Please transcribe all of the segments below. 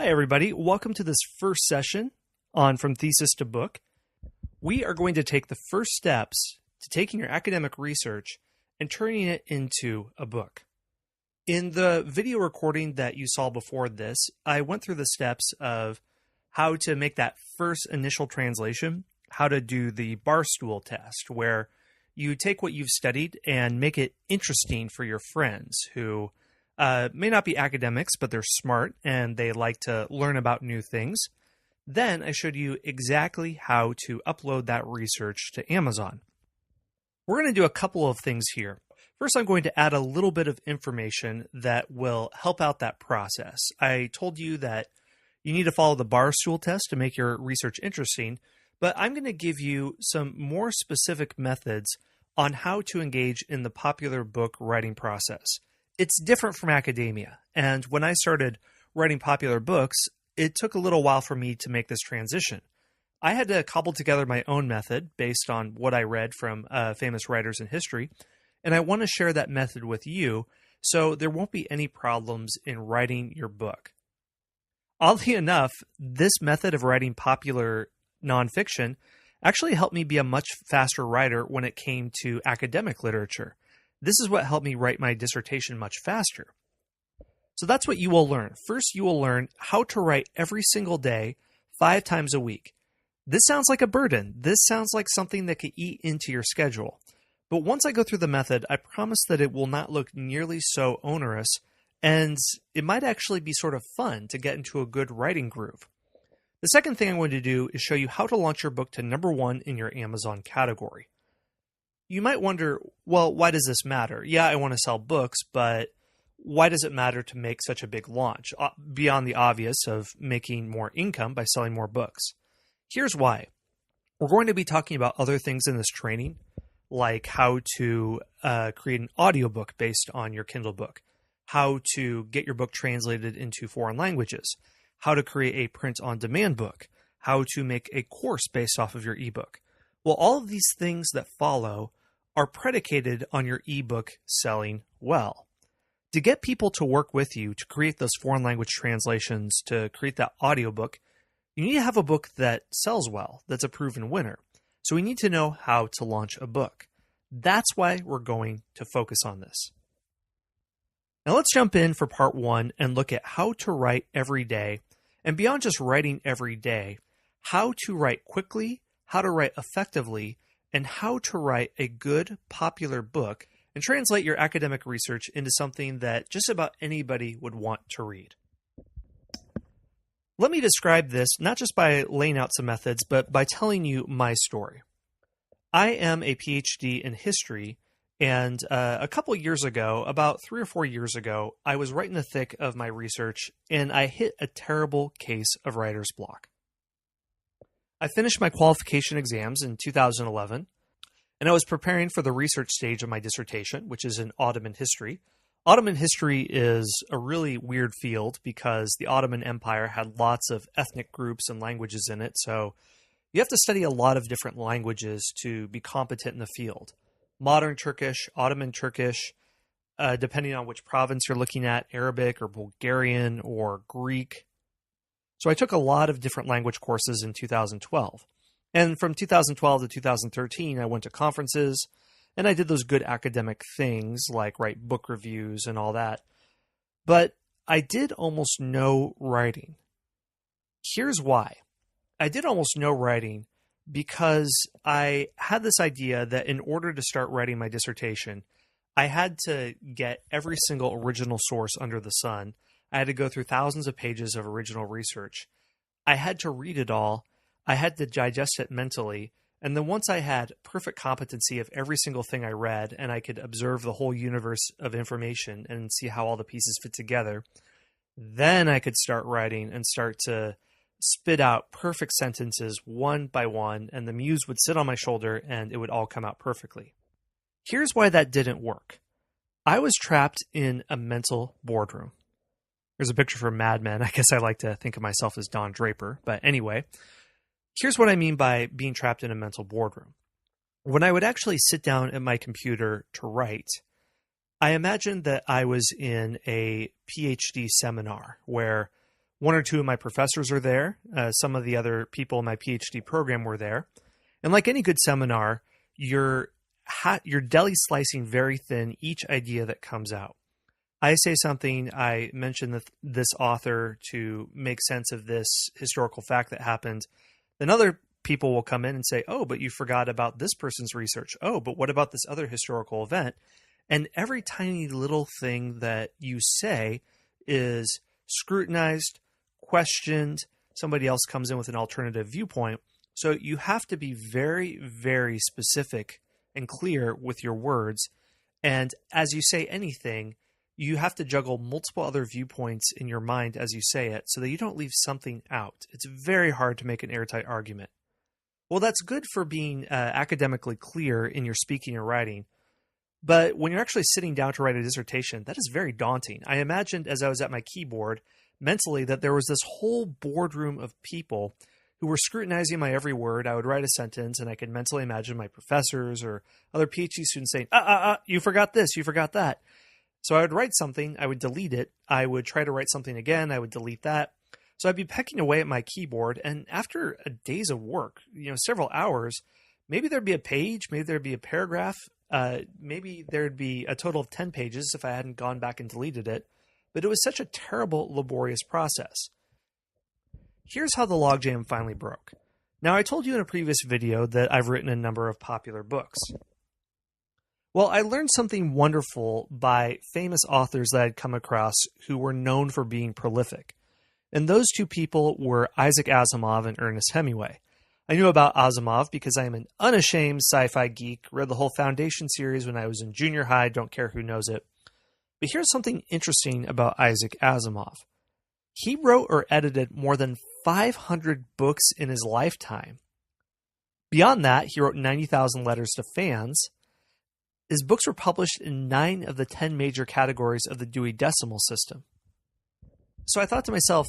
Hi, everybody. Welcome to this first session on From Thesis to Book. We are going to take the first steps to taking your academic research and turning it into a book. In the video recording that you saw before this, I went through the steps of how to make that first initial translation, how to do the bar stool test, where you take what you've studied and make it interesting for your friends who may not be academics, but they're smart and they like to learn about new things. Then I showed you exactly how to upload that research to Amazon. We're going to do a couple of things here. First, I'm going to add a little bit of information that will help out that process. I told you that you need to follow the bar stool test to make your research interesting, but I'm going to give you some more specific methods on how to engage in the popular book writing process. It's different from academia, and when I started writing popular books, it took a little while for me to make this transition. I had to cobble together my own method based on what I read from famous writers in history, and I want to share that method with you so there won't be any problems in writing your book. Oddly enough, this method of writing popular nonfiction actually helped me be a much faster writer when it came to academic literature. This is what helped me write my dissertation much faster. So that's what you will learn. First, you will learn how to write every single day, 5 times a week. This sounds like a burden. This sounds like something that could eat into your schedule. But once I go through the method, I promise that it will not look nearly so onerous, and it might actually be sort of fun to get into a good writing groove. The second thing I'm going to do is show you how to launch your book to #1 in your Amazon category. You might wonder, well, why does this matter? Yeah, I want to sell books, but why does it matter to make such a big launch, beyond the obvious of making more income by selling more books? Here's why. We're going to be talking about other things in this training, like how to create an audiobook based on your Kindle book, how to get your book translated into foreign languages, how to create a print-on-demand book, how to make a course based off of your ebook. Well, all of these things that follow are predicated on your ebook selling well. To get people to work with you to create those foreign language translations, to create that audiobook, you need to have a book that sells well, that's a proven winner. So we need to know how to launch a book. That's why we're going to focus on this. Now let's jump in for part 1 and look at how to write every day, and beyond just writing every day, how to write quickly, how to write effectively, and how to write a good, popular book and translate your academic research into something that just about anybody would want to read. Let me describe this not just by laying out some methods, but by telling you my story. I am a PhD in history, and a couple years ago, about 3 or 4 years ago, I was right in the thick of my research, and I hit a terrible case of writer's block. I finished my qualification exams in 2011, and I was preparing for the research stage of my dissertation, which is in Ottoman history. Ottoman history is a really weird field because the Ottoman Empire had lots of ethnic groups and languages in it, so you have to study a lot of different languages to be competent in the field. Modern Turkish, Ottoman Turkish, depending on which province you're looking at, Arabic or Bulgarian or Greek. So I took a lot of different language courses in 2012. And from 2012 to 2013, I went to conferences, and I did those good academic things like write book reviews and all that. But I did almost no writing. Here's why. I did almost no writing because I had this idea that in order to start writing my dissertation, I had to get every single original source under the sun. I had to go through thousands of pages of original research. I had to read it all. I had to digest it mentally. And then once I had perfect competency of every single thing I read, and I could observe the whole universe of information and see how all the pieces fit together, then I could start writing and start to spit out perfect sentences one by one, and the muse would sit on my shoulder and it would all come out perfectly. Here's why that didn't work. I was trapped in a mental boardroom. There's a picture from Mad Men. I guess I like to think of myself as Don Draper. But anyway, here's what I mean by being trapped in a mental boardroom. When I would actually sit down at my computer to write, I imagined that I was in a PhD seminar where One or two of my professors are there. Some of the other people in my PhD program were there. And like any good seminar, you're deli slicing very thin each idea that comes out. I say something, I mention this author to make sense of this historical fact that happened. Then other people will come in and say, oh, but you forgot about this person's research. Oh, but what about this other historical event? And every tiny little thing that you say is scrutinized, questioned. Somebody else comes in with an alternative viewpoint. So you have to be very, very specific and clear with your words. And as you say anything, you have to juggle multiple other viewpoints in your mind as you say it so that you don't leave something out. It's very hard to make an airtight argument. Well, that's good for being academically clear in your speaking or writing. But when you're actually sitting down to write a dissertation, that is very daunting. I imagined as I was at my keyboard mentally that there was this whole boardroom of people who were scrutinizing my every word. I would write a sentence and I could mentally imagine my professors or other PhD students saying, you forgot this, you forgot that. So I would write something, I would delete it, I would try to write something again, I would delete that. So I'd be pecking away at my keyboard, and after a days of work, several hours, maybe there'd be a page, maybe there'd be a paragraph, maybe there'd be a total of 10 pages if I hadn't gone back and deleted it, but it was such a terrible, laborious process. Here's how the logjam finally broke. Now, I told you in a previous video that I've written a number of popular books. Well, I learned something wonderful by famous authors that I'd come across who were known for being prolific. And those two people were Isaac Asimov and Ernest Hemingway. I knew about Asimov because I am an unashamed sci-fi geek, read the whole Foundation series when I was in junior high, don't care who knows it. But here's something interesting about Isaac Asimov. He wrote or edited more than 500 books in his lifetime. Beyond that, he wrote 90,000 letters to fans. His books were published in 9 of the 10 major categories of the Dewey Decimal System. So I thought to myself,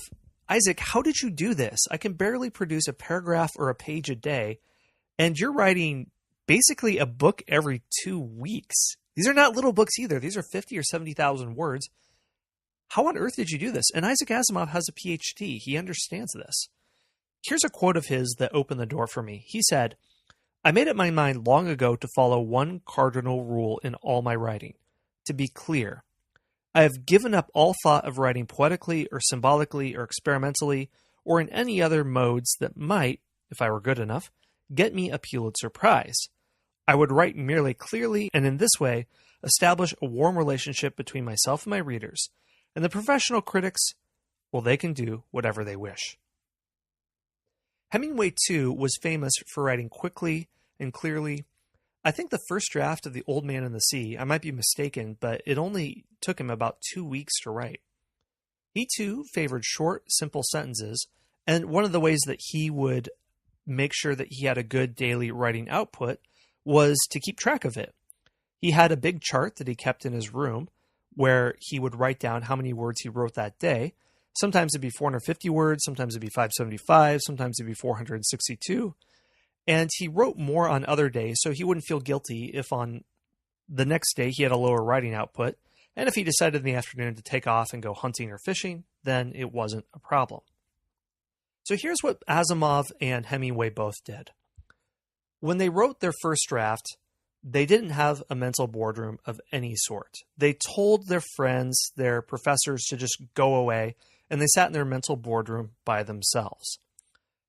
Isaac, how did you do this? I can barely produce a paragraph or a page a day, and you're writing basically a book every 2 weeks. These are not little books either. These are 50 or 70,000 words. How on earth did you do this? And Isaac Asimov has a PhD. He understands this. Here's a quote of his that opened the door for me. He said, I made up my mind long ago to follow one cardinal rule in all my writing, to be clear. I have given up all thought of writing poetically or symbolically or experimentally or in any other modes that might, if I were good enough, get me a Pulitzer Prize. I would write merely clearly and in this way establish a warm relationship between myself and my readers. And the professional critics, well, they can do whatever they wish. Hemingway, too, was famous for writing quickly and clearly. I think the first draft of The Old Man and the Sea, I might be mistaken, but it only took him about 2 weeks to write. He, too, favored short, simple sentences, and one of the ways that he would make sure that he had a good daily writing output was to keep track of it. He had a big chart that he kept in his room where he would write down how many words he wrote that day. Sometimes it'd be 450 words, sometimes it'd be 575, sometimes it'd be 462. And he wrote more on other days, so he wouldn't feel guilty if on the next day he had a lower writing output. And if he decided in the afternoon to take off and go hunting or fishing, then it wasn't a problem. So here's what Asimov and Hemingway both did. When they wrote their first draft, they didn't have a mental boardroom of any sort. They told their friends, their professors to just go away, and they sat in their mental boardroom by themselves.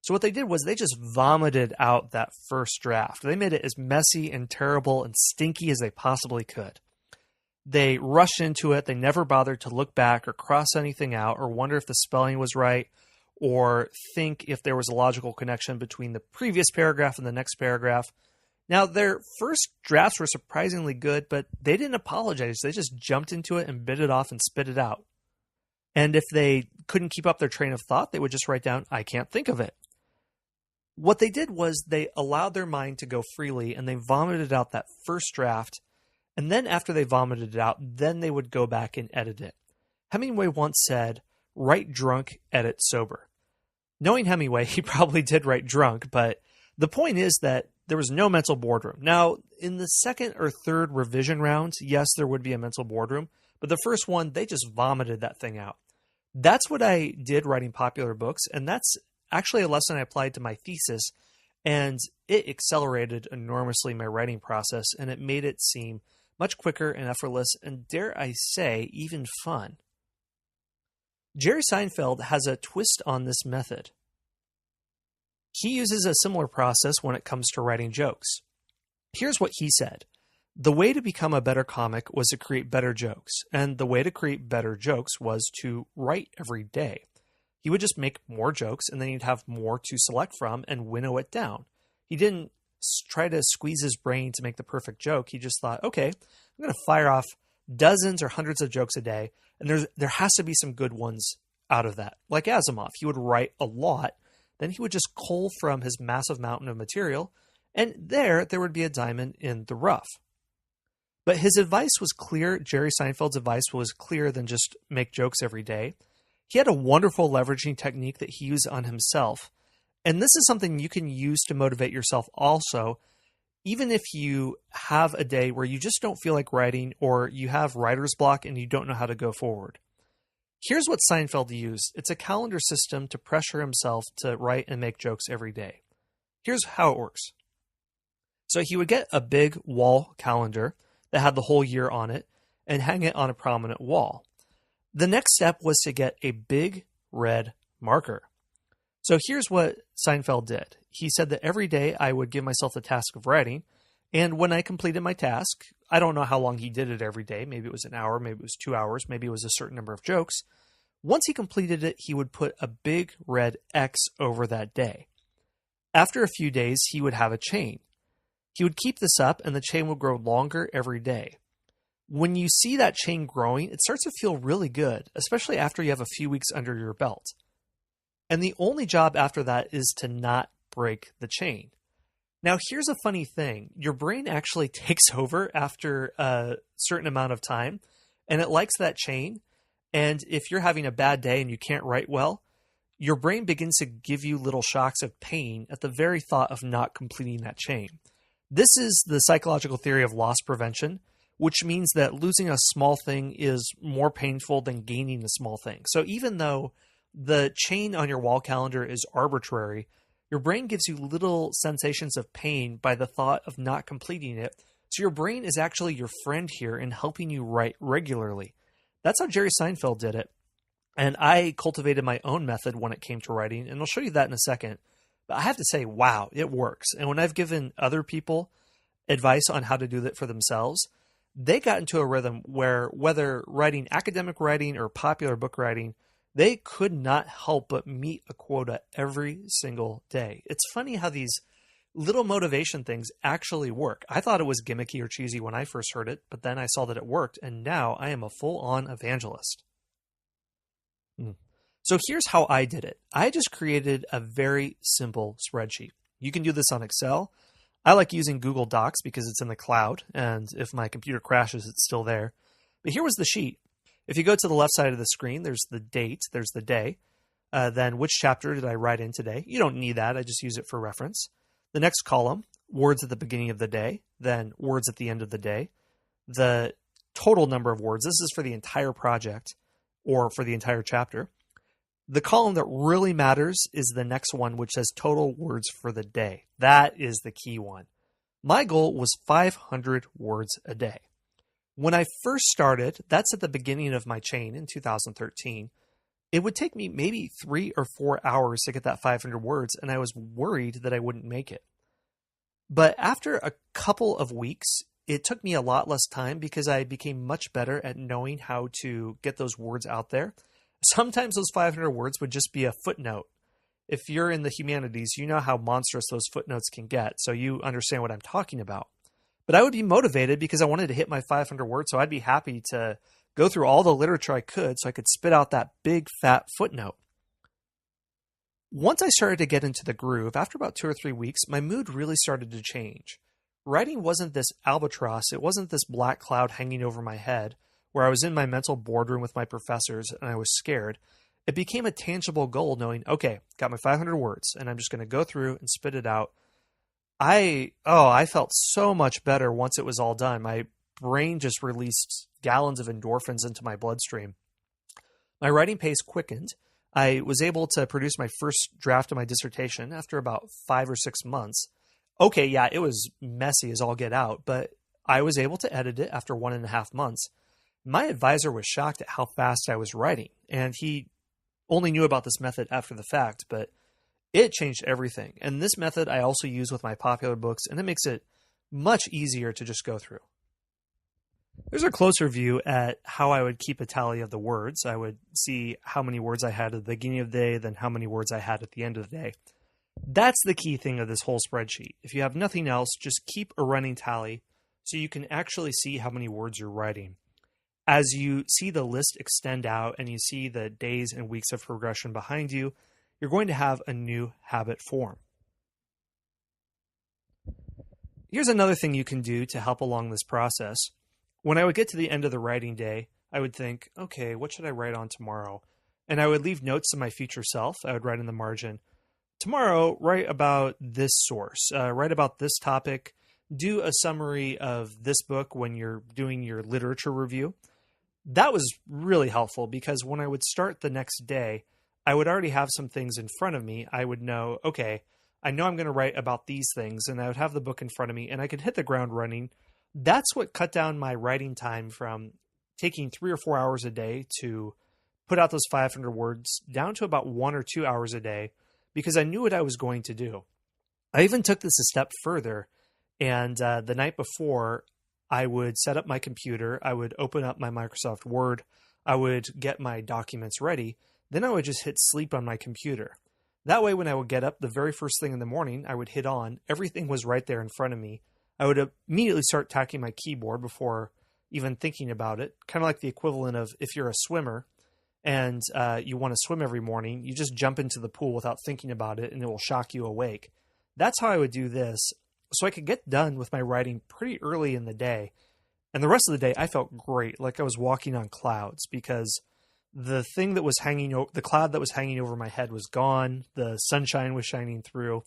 So what they did was they just vomited out that first draft. They made it as messy and terrible and stinky as they possibly could. They rushed into it. They never bothered to look back or cross anything out or wonder if the spelling was right or think if there was a logical connection between the previous paragraph and the next paragraph. Now, their first drafts were surprisingly good, but they didn't apologize. They just jumped into it and bit it off and spit it out. And if they couldn't keep up their train of thought, they would just write down, I can't think of it. What they did was they allowed their mind to go freely and they vomited out that first draft. And then after they vomited it out, then they would go back and edit it. Hemingway once said, write drunk, edit sober. Knowing Hemingway, he probably did write drunk, but the point is that there was no mental boardroom. Now, in the second or third revision round, yes, there would be a mental boardroom, but the first one, they just vomited that thing out. That's what I did writing popular books, and that's actually a lesson I applied to my thesis, and it accelerated enormously my writing process, and it made it seem much quicker and effortless, and dare I say, even fun. Jerry Seinfeld has a twist on this method. He uses a similar process when it comes to writing jokes. Here's what he said. The way to become a better comic was to create better jokes, and the way to create better jokes was to write every day. He would just make more jokes, and then he'd have more to select from and winnow it down. He didn't try to squeeze his brain to make the perfect joke. He just thought, okay, I'm going to fire off dozens or hundreds of jokes a day, and there has to be some good ones out of that. Like Asimov, he would write a lot, then he would just cull from his massive mountain of material, and there would be a diamond in the rough. But his advice was clear. Jerry Seinfeld's advice was clearer than just make jokes every day. He had a wonderful leveraging technique that he used on himself. And this is something you can use to motivate yourself also, even if you have a day where you just don't feel like writing or you have writer's block and you don't know how to go forward. Here's what Seinfeld used. It's a calendar system to pressure himself to write and make jokes every day. Here's how it works. So he would get a big wall calendar that had the whole year on it and hang it on a prominent wall. The next step was to get a big red marker. So here's what Seinfeld did. He said that every day I would give myself the task of writing, and when I completed my task, I don't know how long he did it every day. Maybe it was an hour, maybe it was 2 hours, maybe it was a certain number of jokes. Once he completed it, he would put a big red X over that day. After a few days, he would have a chain. He would keep this up, and the chain would grow longer every day. When you see that chain growing, it starts to feel really good, especially after you have a few weeks under your belt. And the only job after that is to not break the chain. Now, here's a funny thing. Your brain actually takes over after a certain amount of time, and it likes that chain. And if you're having a bad day and you can't write well, your brain begins to give you little shocks of pain at the very thought of not completing that chain. This is the psychological theory of loss prevention, which means that losing a small thing is more painful than gaining a small thing. So even though the chain on your wall calendar is arbitrary, your brain gives you little sensations of pain by the thought of not completing it. So your brain is actually your friend here in helping you write regularly. That's how Jerry Seinfeld did it. And I cultivated my own method when it came to writing, and I'll show you that in a second. But I have to say, wow, it works. And when I've given other people advice on how to do that for themselves, they got into a rhythm where whether writing academic writing or popular book writing, they could not help but meet a quota every single day. It's funny how these little motivation things actually work. I thought it was gimmicky or cheesy when I first heard it, but then I saw that it worked, and now I am a full-on evangelist. So here's how I did it. I just created a very simple spreadsheet. You can do this on Excel. I like using Google Docs because it's in the cloud, and if my computer crashes, it's still there. But here was the sheet. If you go to the left side of the screen, there's the date, there's the day. Then which chapter did I write in today? You don't need that. I just use it for reference. The next column, words at the beginning of the day, then words at the end of the day. The total number of words. This is for the entire project or for the entire chapter. The column that really matters is the next one, which says total words for the day. That is the key one. My goal was 500 words a day. When I first started, that's at the beginning of my chain in 2013, it would take me maybe 3 or 4 hours to get that 500 words, and I was worried that I wouldn't make it. But after a couple of weeks, it took me a lot less time because I became much better at knowing how to get those words out there. Sometimes those 500 words would just be a footnote. If you're in the humanities, you know how monstrous those footnotes can get, so you understand what I'm talking about. But I would be motivated because I wanted to hit my 500 words, so I'd be happy to go through all the literature I could so I could spit out that big fat footnote. Once I started to get into the groove, after about 2 or 3 weeks, my mood really started to change. Writing wasn't this albatross, it wasn't this black cloud hanging over my head, where I was in my mental boardroom with my professors and I was scared. It became a tangible goal knowing, okay, got my 500 words and I'm just going to go through and spit it out. I felt so much better once it was all done. My brain just released gallons of endorphins into my bloodstream. My writing pace quickened. I was able to produce my first draft of my dissertation after about 5 or 6 months. Okay, yeah, it was messy as all get out, but I was able to edit it after 1.5 months. My advisor was shocked at how fast I was writing, and he only knew about this method after the fact, but it changed everything. And this method I also use with my popular books, and it makes it much easier to just go through. There's a closer view at how I would keep a tally of the words. I would see how many words I had at the beginning of the day, then how many words I had at the end of the day. That's the key thing of this whole spreadsheet. If you have nothing else, just keep a running tally so you can actually see how many words you're writing. As you see the list extend out and you see the days and weeks of progression behind you, you're going to have a new habit form. Here's another thing you can do to help along this process. When I would get to the end of the writing day, I would think, okay, what should I write on tomorrow? And I would leave notes to my future self. I would write in the margin, tomorrow, write about this source, write about this topic, do a summary of this book when you're doing your literature review. That was really helpful because when I would start the next day, I would already have some things in front of me. I would know, okay, I know I'm going to write about these things, and I would have the book in front of me, and I could hit the ground running. That's what cut down my writing time from taking 3 or 4 hours a day to put out those 500 words down to about 1 or 2 hours a day because I knew what I was going to do. I even took this a step further, and the night before, I would set up my computer, I would open up my Microsoft Word, I would get my documents ready, then I would just hit sleep on my computer. That way, when I would get up the very first thing in the morning, I would hit on, everything was right there in front of me. I would immediately start tacking my keyboard before even thinking about it, kind of like the equivalent of if you're a swimmer and you want to swim every morning, you just jump into the pool without thinking about it and it will shock you awake. That's how I would do this. So I could get done with my writing pretty early in the day. And the rest of the day, I felt great, like I was walking on clouds because the thing that was the cloud that was hanging over my head was gone. The sunshine was shining through.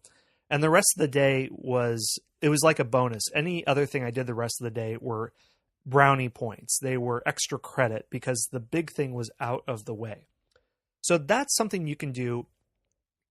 And the rest of the day was like a bonus. Any other thing I did the rest of the day were brownie points. They were extra credit because the big thing was out of the way. So that's something you can do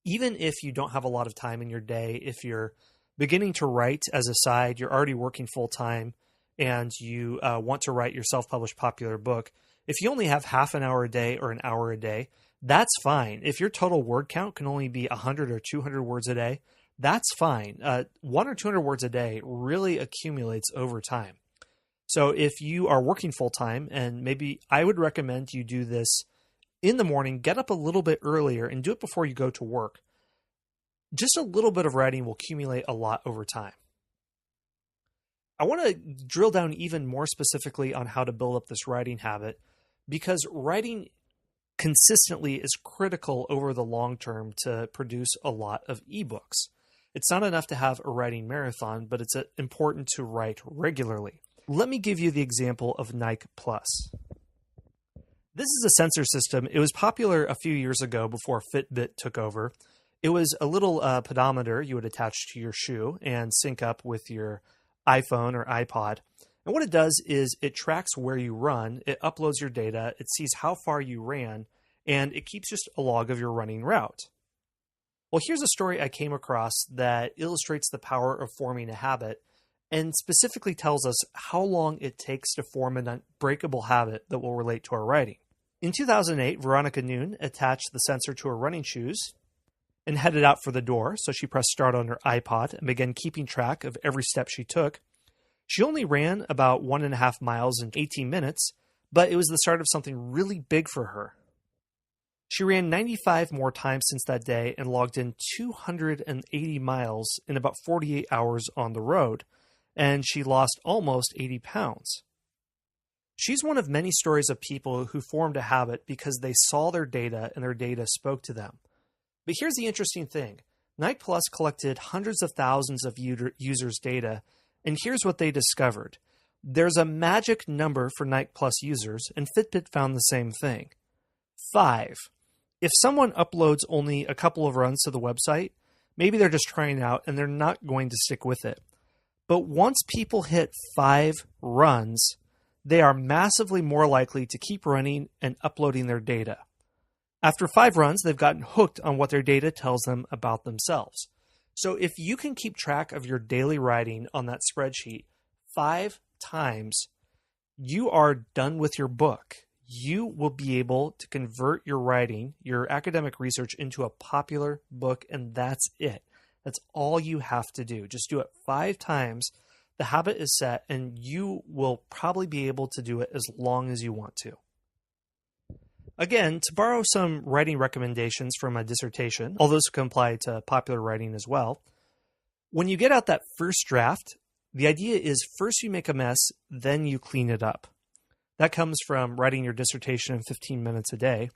even if you don't have a lot of time in your day. If you're beginning to write as a side, you're already working full time, and you want to write your self-published popular book. If you only have half an hour a day or an hour a day, that's fine. If your total word count can only be 100 or 200 words a day, that's fine. 1 or 200 words a day really accumulates over time. So if you are working full time, and maybe I would recommend you do this in the morning, get up a little bit earlier and do it before you go to work. Just a little bit of writing will accumulate a lot over time. I want to drill down even more specifically on how to build up this writing habit because writing consistently is critical over the long term to produce a lot of ebooks. It's not enough to have a writing marathon, but it's important to write regularly. Let me give you the example of Nike Plus. This is a sensor system. It was popular a few years ago before Fitbit took over. It was a little pedometer you would attach to your shoe and sync up with your iPhone or iPod. And what it does is it tracks where you run, it uploads your data, it sees how far you ran, and it keeps just a log of your running route. Well, here's a story I came across that illustrates the power of forming a habit and specifically tells us how long it takes to form an unbreakable habit that will relate to our writing. In 2008, Veronica Noon attached the sensor to her running shoes and headed out for the door, so she pressed start on her iPod and began keeping track of every step she took. She only ran about 1.5 miles in 18 minutes, but it was the start of something really big for her. She ran 95 more times since that day and logged in 280 miles in about 48 hours on the road, and she lost almost 80 pounds. She's one of many stories of people who formed a habit because they saw their data and their data spoke to them. But here's the interesting thing. Nike Plus collected hundreds of thousands of users' data, and here's what they discovered. There's a magic number for Nike Plus users, and Fitbit found the same thing. 5. If someone uploads only a couple of runs to the website, maybe they're just trying it out and they're not going to stick with it. But once people hit 5 runs, they are massively more likely to keep running and uploading their data. After 5 runs, they've gotten hooked on what their data tells them about themselves. So if you can keep track of your daily writing on that spreadsheet 5 times, you are done with your book. You will be able to convert your writing, your academic research, into a popular book, and that's it. That's all you have to do. Just do it 5 times. The habit is set, and you will probably be able to do it as long as you want to. Again, to borrow some writing recommendations from a dissertation, all those can apply to popular writing as well. When you get out that first draft, the idea is first you make a mess, then you clean it up. That comes from writing your dissertation in 15 minutes a day.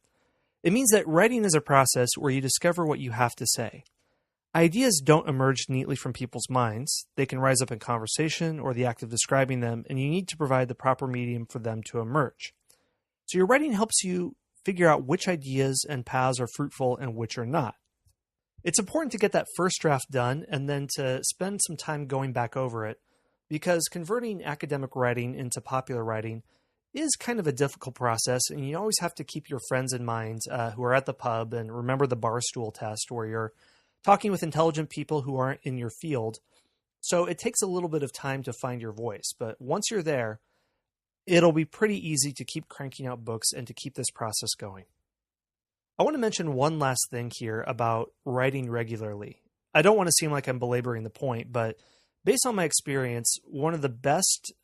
It means that writing is a process where you discover what you have to say. Ideas don't emerge neatly from people's minds. They can rise up in conversation or the act of describing them, and you need to provide the proper medium for them to emerge. So your writing helps you figure out which ideas and paths are fruitful and which are not. It's important to get that first draft done and then to spend some time going back over it, because converting academic writing into popular writing is kind of a difficult process, and you always have to keep your friends in mind who are at the pub, and remember the barstool test where you're talking with intelligent people who aren't in your field. So it takes a little bit of time to find your voice, but once you're there, it'll be pretty easy to keep cranking out books and to keep this process going. I want to mention one last thing here about writing regularly. I don't want to seem like I'm belaboring the point, but based on my experience, one of the best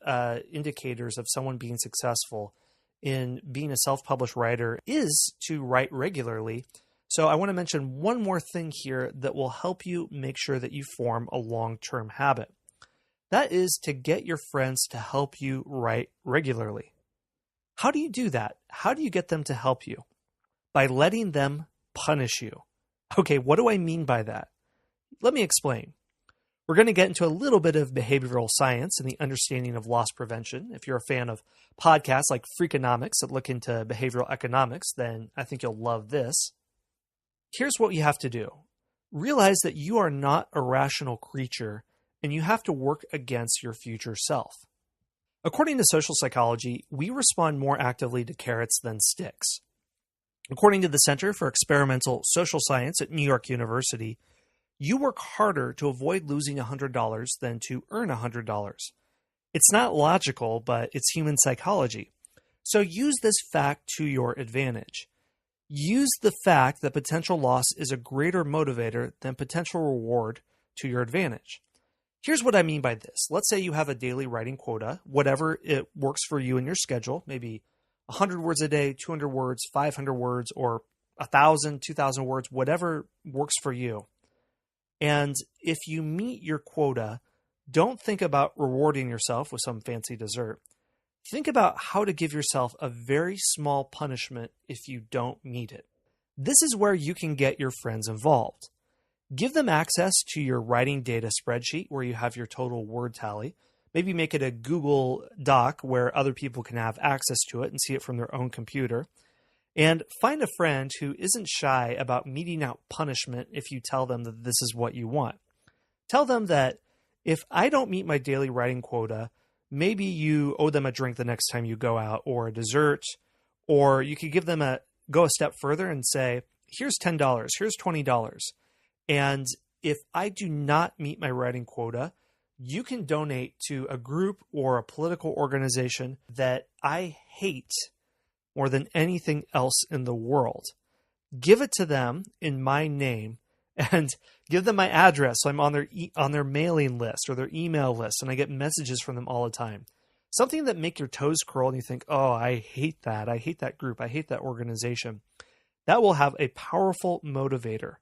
indicators of someone being successful in being a self-published writer is to write regularly. So I want to mention one more thing here that will help you make sure that you form a long-term habit. That is to get your friends to help you write regularly. How do you do that? How do you get them to help you? By letting them punish you. Okay, what do I mean by that? Let me explain. We're going to get into a little bit of behavioral science and the understanding of loss prevention. If you're a fan of podcasts like Freakonomics that look into behavioral economics, then I think you'll love this. Here's what you have to do. Realize that you are not a rational creature, and you have to work against your future self. According to social psychology, we respond more actively to carrots than sticks. According to the Center for Experimental Social Science at New York University, you work harder to avoid losing $100 than to earn $100. It's not logical, but it's human psychology. So use this fact to your advantage. Use the fact that potential loss is a greater motivator than potential reward to your advantage. Here's what I mean by this. Let's say you have a daily writing quota, whatever it works for you in your schedule, maybe 100 words a day, 200 words, 500 words, or 1,000, 2,000 words, whatever works for you. And if you meet your quota, don't think about rewarding yourself with some fancy dessert. Think about how to give yourself a very small punishment if you don't meet it. This is where you can get your friends involved. Give them access to your writing data spreadsheet where you have your total word tally. Maybe make it a Google Doc where other people can have access to it and see it from their own computer. And find a friend who isn't shy about meting out punishment if you tell them that this is what you want. Tell them that if I don't meet my daily writing quota, maybe you owe them a drink the next time you go out, or a dessert, or you could give them go a step further and say, here's $10, here's $20. And if I do not meet my writing quota, you can donate to a group or a political organization that I hate more than anything else in the world. Give it to them in my name and give them my address so I'm on their mailing list or their email list, and I get messages from them all the time. Something that make your toes curl and you think, oh, I hate that. I hate that group. I hate that organization. That will have a powerful motivator.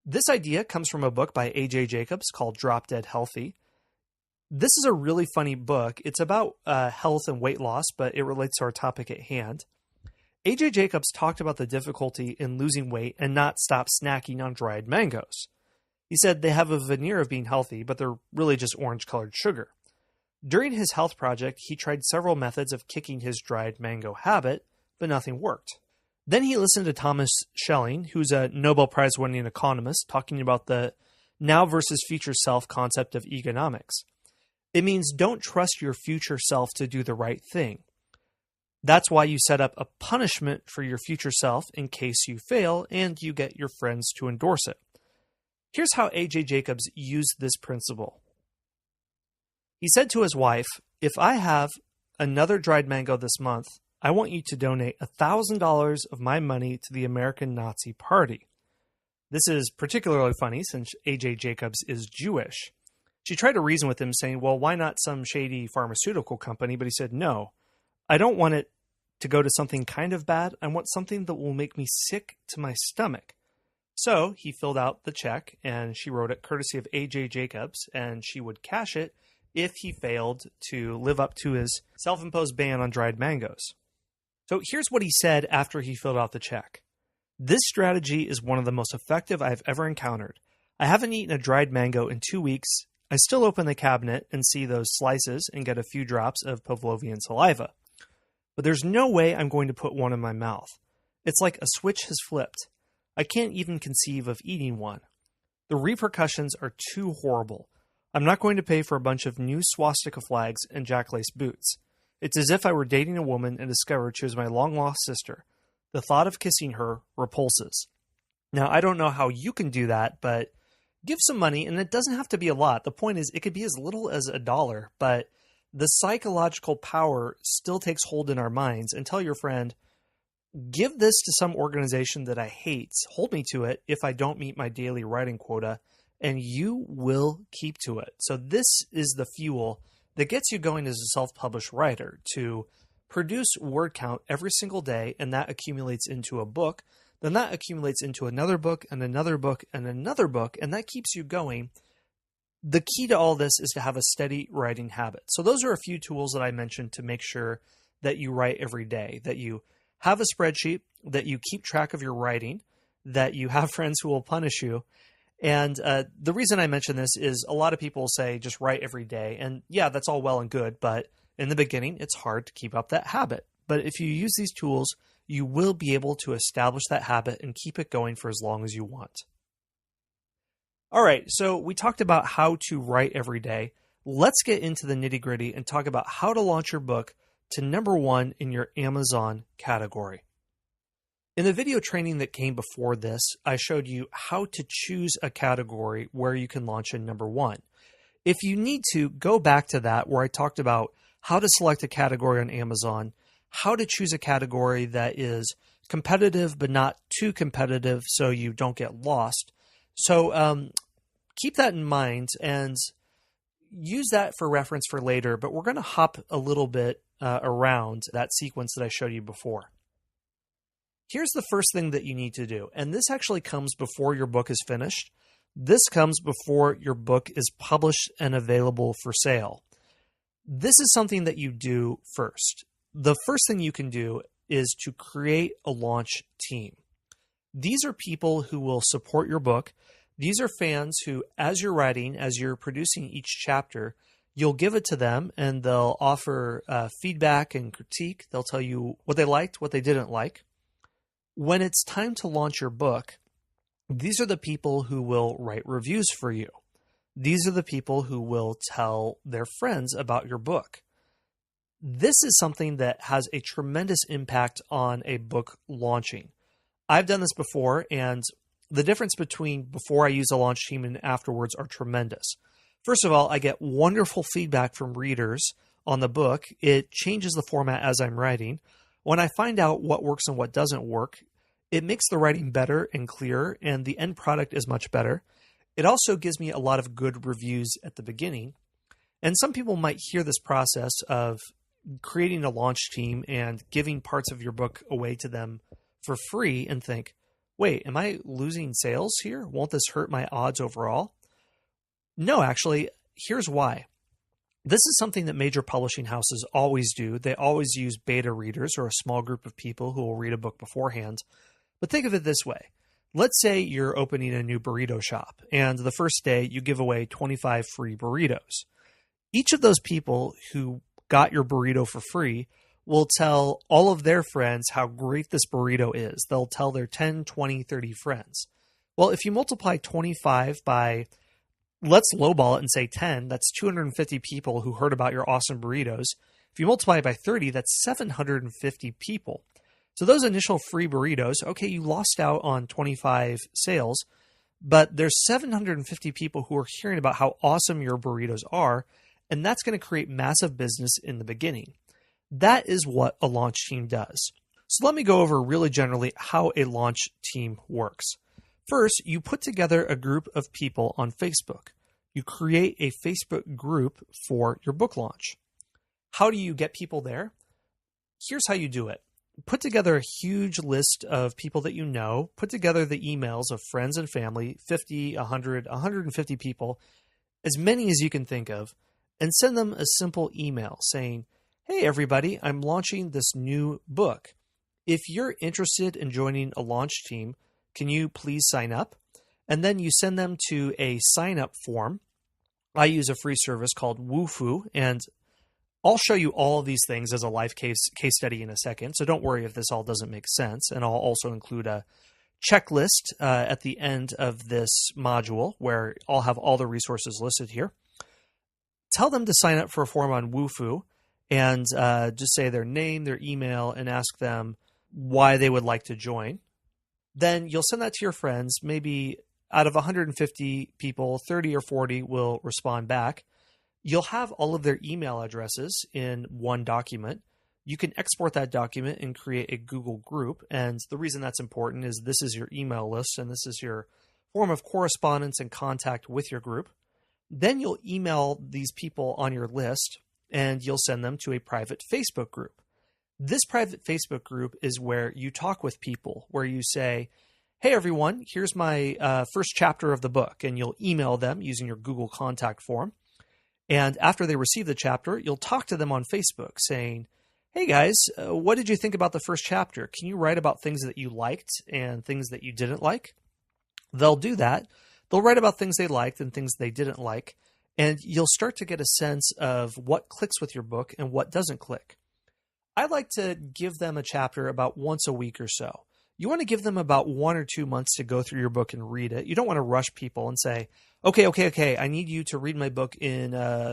This idea comes from a book by A.J. Jacobs called Drop Dead Healthy. This is a really funny book. It's about health and weight loss, but it relates to our topic at hand. A.J. Jacobs talked about the difficulty in losing weight and not stop snacking on dried mangoes. He said they have a veneer of being healthy, but they're really just orange-colored sugar. During his health project, he tried several methods of kicking his dried mango habit, but nothing worked. Then he listened to Thomas Schelling, who's a Nobel Prize-winning economist, talking about the now versus future self concept of economics. It means don't trust your future self to do the right thing. That's why you set up a punishment for your future self in case you fail and you get your friends to endorse it. Here's how A.J. Jacobs used this principle. He said to his wife, "If I have another dried mango this month, I want you to donate $1,000 of my money to the American Nazi Party." This is particularly funny since A.J. Jacobs is Jewish. She tried to reason with him, saying, well, why not some shady pharmaceutical company? But he said, no, I don't want it to go to something kind of bad. I want something that will make me sick to my stomach. So he filled out the check, and she wrote it courtesy of A.J. Jacobs, and she would cash it if he failed to live up to his self-imposed ban on dried mangoes. So here's what he said after he filled out the check. "This strategy is one of the most effective I've ever encountered. I haven't eaten a dried mango in 2 weeks. I still open the cabinet and see those slices and get a few drops of Pavlovian saliva. But there's no way I'm going to put one in my mouth. It's like a switch has flipped. I can't even conceive of eating one. The repercussions are too horrible. I'm not going to pay for a bunch of new swastika flags and jacklace boots. It's as if I were dating a woman and discovered she was my long-lost sister. The thought of kissing her repulses." Now, I don't know how you can do that, but give some money, and it doesn't have to be a lot. The point is, it could be as little as $1, but the psychological power still takes hold in our minds. And tell your friend, give this to some organization that I hate, hold me to it if I don't meet my daily writing quota, and you will keep to it. So this is the fuel that gets you going as a self-published writer, to produce word count every single day, and that accumulates into a book. Then that accumulates into another book and another book and another book, and that keeps you going. The key to all this is to have a steady writing habit. So those are a few tools that I mentioned to make sure that you write every day, that you have a spreadsheet, that you keep track of your writing, that you have friends who will punish you. And the reason I mention this is a lot of people say just write every day. And yeah, that's all well and good, but in the beginning, it's hard to keep up that habit. But if you use these tools, you will be able to establish that habit and keep it going for as long as you want. All right, so we talked about how to write every day. Let's get into the nitty-gritty and talk about how to launch your book to #1 in your Amazon category. In the video training that came before this, I showed you how to choose a category where you can launch in #1. If you need to, go back to that where I talked about how to select a category on Amazon, how to choose a category that is competitive but not too competitive so you don't get lost. So keep that in mind and use that for reference for later, but we're going to hop a little bit around that sequence that I showed you before. Here's the first thing that you need to do, and this actually comes before your book is finished. This comes before your book is published and available for sale. This is something that you do first. The first thing you can do is to create a launch team. These are people who will support your book. These are fans who, as you're writing, as you're producing each chapter, you'll give it to them and they'll offer feedback and critique. They'll tell you what they liked, what they didn't like. When it's time to launch your book, these are the people who will write reviews for you. These are the people who will tell their friends about your book. This is something that has a tremendous impact on a book launching. I've done this before, and the difference between before I use a launch team and afterwards are tremendous. First of all, I get wonderful feedback from readers on the book. It changes the format as I'm writing. When I find out what works and what doesn't work, it makes the writing better and clearer, and the end product is much better. It also gives me a lot of good reviews at the beginning. And some people might hear this process of creating a launch team and giving parts of your book away to them for free and think, wait, am I losing sales here? Won't this hurt my odds overall? No, actually, here's why. This is something that major publishing houses always do. They always use beta readers or a small group of people who will read a book beforehand. But think of it this way. Let's say you're opening a new burrito shop, and the first day you give away 25 free burritos. Each of those people who got your burrito for free will tell all of their friends how great this burrito is. They'll tell their 10, 20, 30 friends. Well, if you multiply 25 by, let's lowball it and say 10, that's 250 people who heard about your awesome burritos. If you multiply it by 30, that's 750 people. So those initial free burritos, okay, you lost out on 25 sales, but there's 750 people who are hearing about how awesome your burritos are, and that's going to create massive business in the beginning. That is what a launch team does. So let me go over really generally how a launch team works. First, you put together a group of people on Facebook. You create a Facebook group for your book launch. How do you get people there? Here's how you do it. Put together a huge list of people that you know. Put together the emails of friends and family, 50, 100, 150 people, as many as you can think of, and send them a simple email saying, hey, everybody, I'm launching this new book. If you're interested in joining a launch team, can you please sign up? And then you send them to a sign-up form. I use a free service called Woofu, and I'll show you all of these things as a live case study in a second, so don't worry if this all doesn't make sense. And I'll also include a checklist at the end of this module where I'll have all the resources listed here. Tell them to sign up for a form on Woofu and just say their name, their email, and ask them why they would like to join. Then you'll send that to your friends. Maybe out of 150 people, 30 or 40 will respond back. You'll have all of their email addresses in one document. You can export that document and create a Google group. And the reason that's important is this is your email list and this is your form of correspondence and contact with your group. Then you'll email these people on your list and you'll send them to a private Facebook group. This private Facebook group is where you talk with people, where you say, hey, everyone, here's my first chapter of the book. And you'll email them using your Google contact form. And after they receive the chapter, you'll talk to them on Facebook saying, hey guys, what did you think about the first chapter? Can you write about things that you liked and things that you didn't like? They'll do that. They'll write about things they liked and things they didn't like. And you'll start to get a sense of what clicks with your book and what doesn't click. I like to give them a chapter about once a week or so. You want to give them about 1 or 2 months to go through your book and read it. You don't want to rush people and say, okay, I need you to read my book in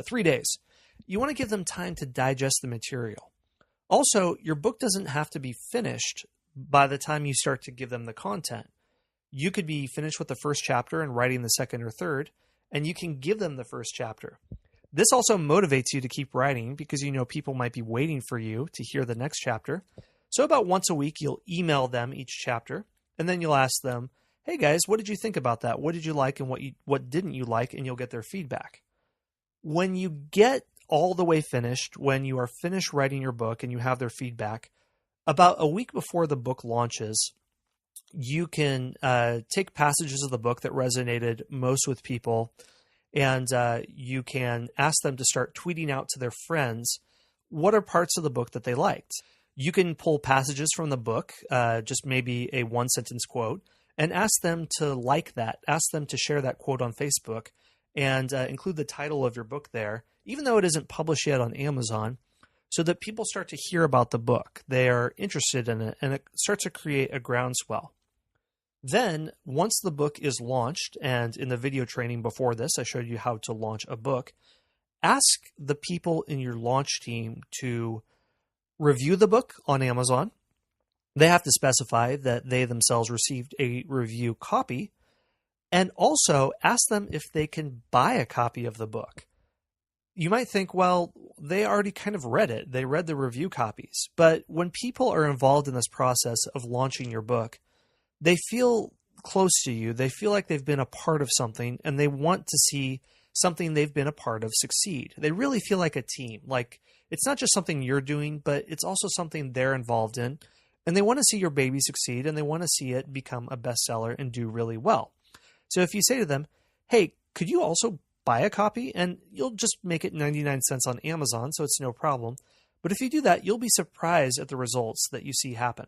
3 days. You want to give them time to digest the material. Also, your book doesn't have to be finished by the time you start to give them the content. You could be finished with the first chapter and writing the second or third, and you can give them the first chapter. This also motivates you to keep writing because you know people might be waiting for you to hear the next chapter. So about once a week, you'll email them each chapter, and then you'll ask them, hey guys, what did you think about that? What did you like and what didn't you like? And you'll get their feedback. When you get all the way finished, when you are finished writing your book and you have their feedback, about a week before the book launches, you can take passages of the book that resonated most with people, and you can ask them to start tweeting out to their friends what are parts of the book that they liked. You can pull passages from the book, just maybe a one-sentence quote, and ask them to like that. Ask them to share that quote on Facebook and include the title of your book there, even though it isn't published yet on Amazon, so that people start to hear about the book. They are interested in it, and it starts to create a groundswell. Then, once the book is launched, and in the video training before this, I showed you how to launch a book, ask the people in your launch team to review the book on Amazon. They have to specify that they themselves received a review copy, and also ask them if they can buy a copy of the book. You might think, well, they already kind of read it. They read the review copies. But when people are involved in this process of launching your book, they feel close to you. They feel like they've been a part of something, and they want to see something they've been a part of succeed. They really feel like a team. Like it's not just something you're doing, but it's also something they're involved in. And they want to see your baby succeed, and they want to see it become a bestseller and do really well. So if you say to them, hey, could you also buy a copy? And you'll just make it 99 cents on Amazon, so it's no problem. But if you do that, you'll be surprised at the results that you see happen.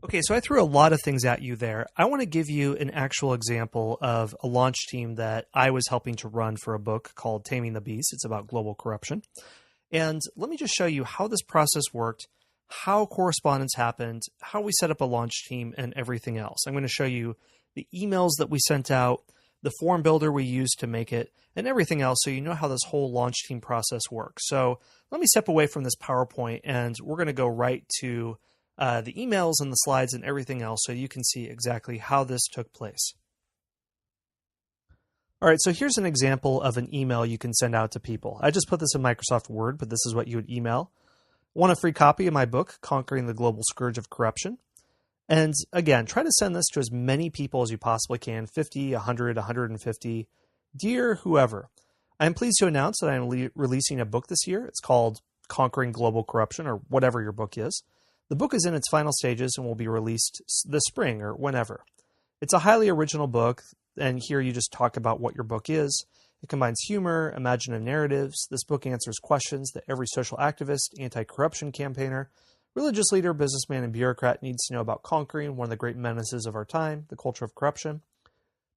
Okay, so I threw a lot of things at you there. I want to give you an actual example of a launch team that I was helping to run for a book called Taming the Beast. It's about global corruption. And let me just show you how this process worked, how correspondence happened, how we set up a launch team, and everything else. I'm going to show you the emails that we sent out, the form builder we use to make it, and everything else so you know how this whole launch team process works. So let me step away from this PowerPoint and we're going to go right to the emails and the slides and everything else so you can see exactly how this took place. All right, so here's an example of an email you can send out to people. I just put this in Microsoft Word, but this is what you would email. Want a free copy of my book, Conquering the Global Scourge of Corruption? And again, try to send this to as many people as you possibly can, 50, 100, 150. Dear whoever, I am pleased to announce that I am releasing a book this year. It's called Conquering Global Corruption, or whatever your book is. The book is in its final stages and will be released this spring or whenever. It's a highly original book, and here you just talk about what your book is. It combines humor, imaginative narratives. This book answers questions that every social activist, anti-corruption campaigner, religious leader, businessman, and bureaucrat needs to know about conquering one of the great menaces of our time, the culture of corruption.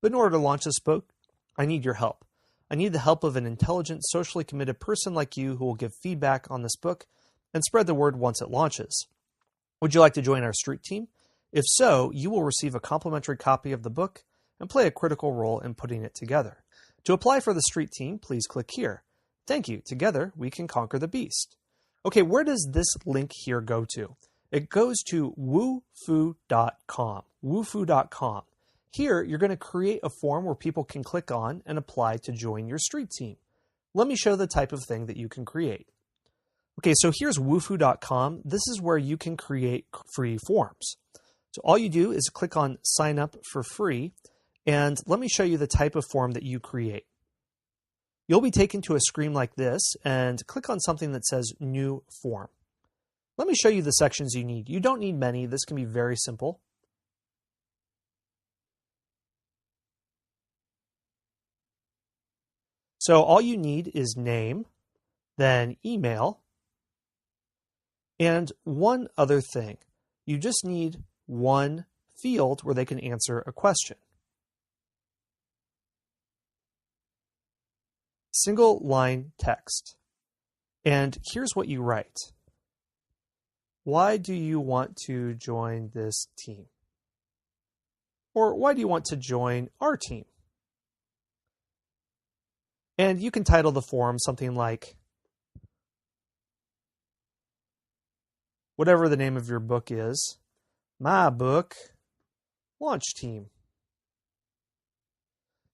But in order to launch this book, I need your help. I need the help of an intelligent, socially committed person like you who will give feedback on this book and spread the word once it launches. Would you like to join our street team? If so, you will receive a complimentary copy of the book and play a critical role in putting it together. To apply for the street team, please click here. Thank you. Together, we can conquer the beast. Okay, where does this link here go to? It goes to woofu.com. Woofu.com. Here, you're going to create a form where people can click on and apply to join your street team. Let me show the type of thing that you can create. Okay, so here's woofu.com. This is where you can create free forms. So all you do is click on sign up for free, and let me show you the type of form that you create. You'll be taken to a screen like this and click on something that says new form. Let me show you the sections you need. You don't need many. This can be very simple. So all you need is name, then email, and one other thing. You just need one field where they can answer a question. Single line text. And here's what you write. Why do you want to join this team? Or why do you want to join our team? And you can title the form something like whatever the name of your book is, my book, launch team.